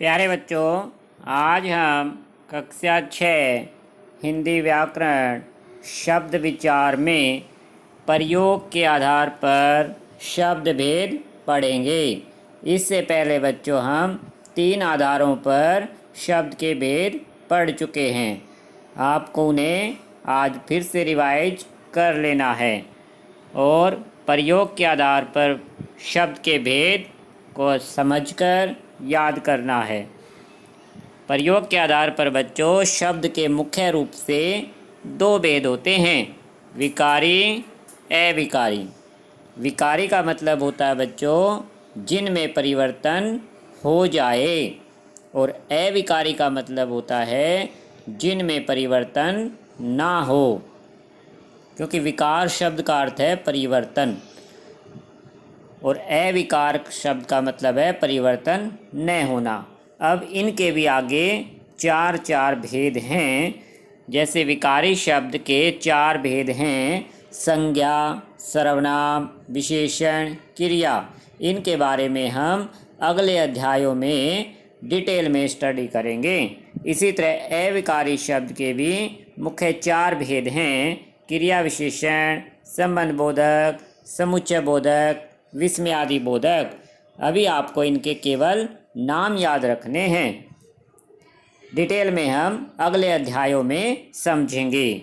प्यारे बच्चों, आज हम कक्षा 6 हिंदी व्याकरण शब्द विचार में प्रयोग के आधार पर शब्द भेद पढ़ेंगे। इससे पहले बच्चों हम 3 आधारों पर शब्द के भेद पढ़ चुके हैं। आपको उन्हें आज फिर से रिवाइज कर लेना है और प्रयोग के आधार पर शब्द के भेद को समझकर याद करना है। प्रयोग के आधार पर बच्चों शब्द के मुख्य रूप से 2 भेद होते हैं, विकारी, अविकारी। विकारी का मतलब होता है बच्चों जिनमें परिवर्तन हो जाए, और अविकारी का मतलब होता है जिनमें परिवर्तन ना हो, क्योंकि विकार शब्द का अर्थ है परिवर्तन और अविकार शब्द का मतलब है परिवर्तन न होना। अब इनके भी आगे 4 भेद हैं। जैसे विकारी शब्द के 4 भेद हैं, संज्ञा, सर्वनाम, विशेषण, क्रिया। इनके बारे में हम अगले अध्यायों में डिटेल में स्टडी करेंगे। इसी तरह अविकारी शब्द के भी मुख्य 4 भेद हैं, क्रिया विशेषण, संबंध बोधक, समुच्चय बोधक, विस्मयादि बोधक। अभी आपको इनके केवल नाम याद रखने हैं, डिटेल में हम अगले अध्यायों में समझेंगे।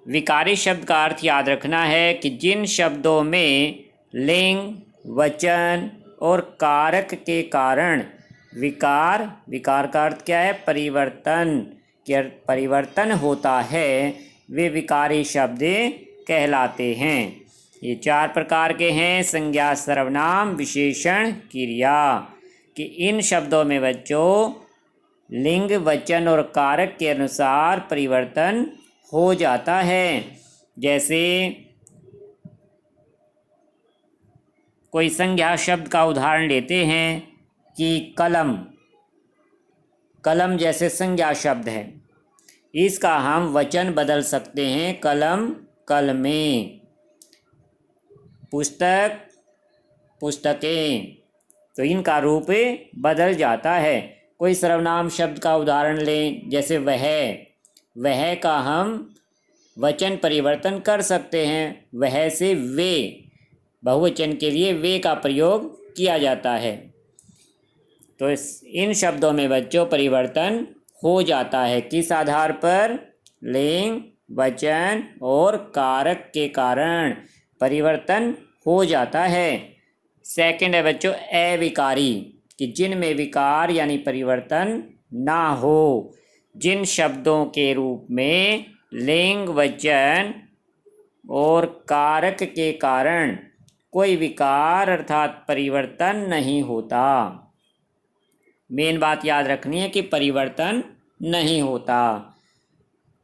विकारी शब्द का अर्थ याद रखना है कि जिन शब्दों में लिंग, वचन और कारक के कारण विकार का अर्थ क्या है? परिवर्तन होता है, वे विकारी शब्द कहलाते हैं। ये 4 प्रकार के हैं, संज्ञा, सर्वनाम, विशेषण, क्रिया। कि इन शब्दों में बच्चों लिंग, वचन और कारक के अनुसार परिवर्तन हो जाता है। जैसे कोई संज्ञा शब्द का उदाहरण लेते हैं कि कलम जैसे संज्ञा शब्द है, इसका हम वचन बदल सकते हैं कलम, कलमें, पुस्तक, पुस्तकें, तो इनका रूप बदल जाता है। कोई सर्वनाम शब्द का उदाहरण लें, जैसे वह का हम वचन परिवर्तन कर सकते हैं, वह से वे, बहुवचन के लिए वे का प्रयोग किया जाता है। तो इन शब्दों में बच्चों परिवर्तन हो जाता है, किस आधार पर? लिंग, वचन और कारक के कारण परिवर्तन हो जाता है। सेकंड है बच्चों अविकारी, कि जिनमें विकार यानी परिवर्तन ना हो। जिन शब्दों के रूप में लिंग, वचन और कारक के कारण कोई विकार अर्थात परिवर्तन नहीं होता। मेन बात याद रखनी है कि परिवर्तन नहीं होता,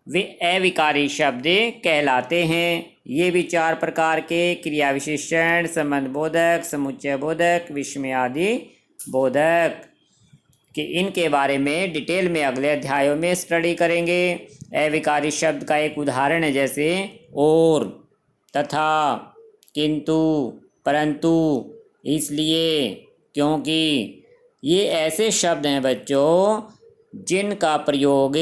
वे अविकारी शब्द कहलाते हैं। ये भी 4 प्रकार के, क्रिया विशेषण, संबंध बोधक, समुच्चय बोधक, विस्मयादि बोधक। कि इनके बारे में डिटेल में अगले अध्यायों में स्टडी करेंगे। अविकारी शब्द का एक उदाहरण है जैसे और, तथा, किंतु, परंतु, इसलिए, क्योंकि। ये ऐसे शब्द हैं बच्चों जिनका प्रयोग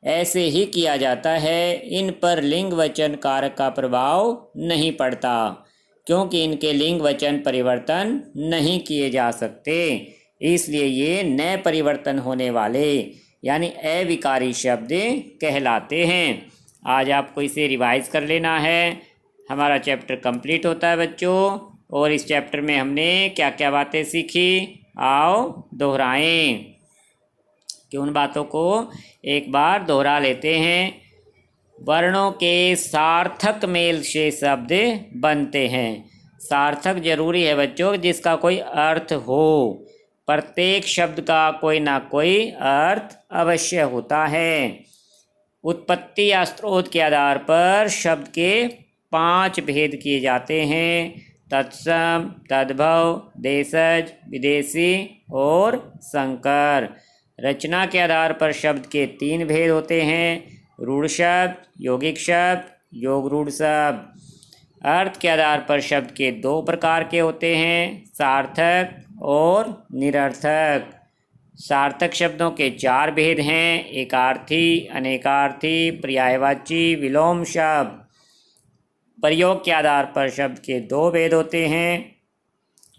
ऐसे ही किया जाता है, इन पर लिंग, वचन, कारक का प्रभाव नहीं पड़ता, क्योंकि इनके लिंग, वचन परिवर्तन नहीं किए जा सकते, इसलिए ये न परिवर्तन होने वाले यानी अविकारी शब्द कहलाते हैं। आज आपको इसे रिवाइज कर लेना है। हमारा चैप्टर कंप्लीट होता है बच्चों, और इस चैप्टर में हमने क्या क्या बातें सीखी, आओ दोहराएं। कि उन बातों को एक बार दोहरा लेते हैं। वर्णों के सार्थक मेल से शब्द बनते हैं। सार्थक जरूरी है बच्चों जिसका कोई अर्थ हो। प्रत्येक शब्द का कोई ना कोई अर्थ अवश्य होता है। उत्पत्ति या स्रोत के आधार पर शब्द के 5 भेद किए जाते हैं, तत्सम, तद्भव, देशज, विदेशी और संकर। रचना के आधार पर शब्द के 3 भेद होते हैं, रूढ़ शब्द, यौगिक शब्द, योग रूढ़ शब्द। अर्थ के आधार पर शब्द के 2 प्रकार के होते हैं, सार्थक और निरर्थक। सार्थक शब्दों के 4 भेद हैं: एकार्थी, अनेकार्थी, पर्यायवाची, विलोम शब्द। प्रयोग के आधार पर शब्द के 2 भेद होते हैं: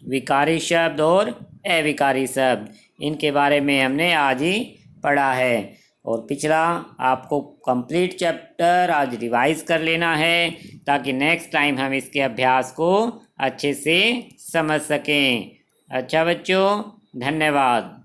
विकारी शब्द और अविकारी शब्द। इनके बारे में हमने आज ही पढ़ा है। और पिछला आपको कंप्लीट चैप्टर आज रिवाइज कर लेना है ताकि नेक्स्ट टाइम हम इसके अभ्यास को अच्छे से समझ सकें। अच्छा बच्चों, धन्यवाद।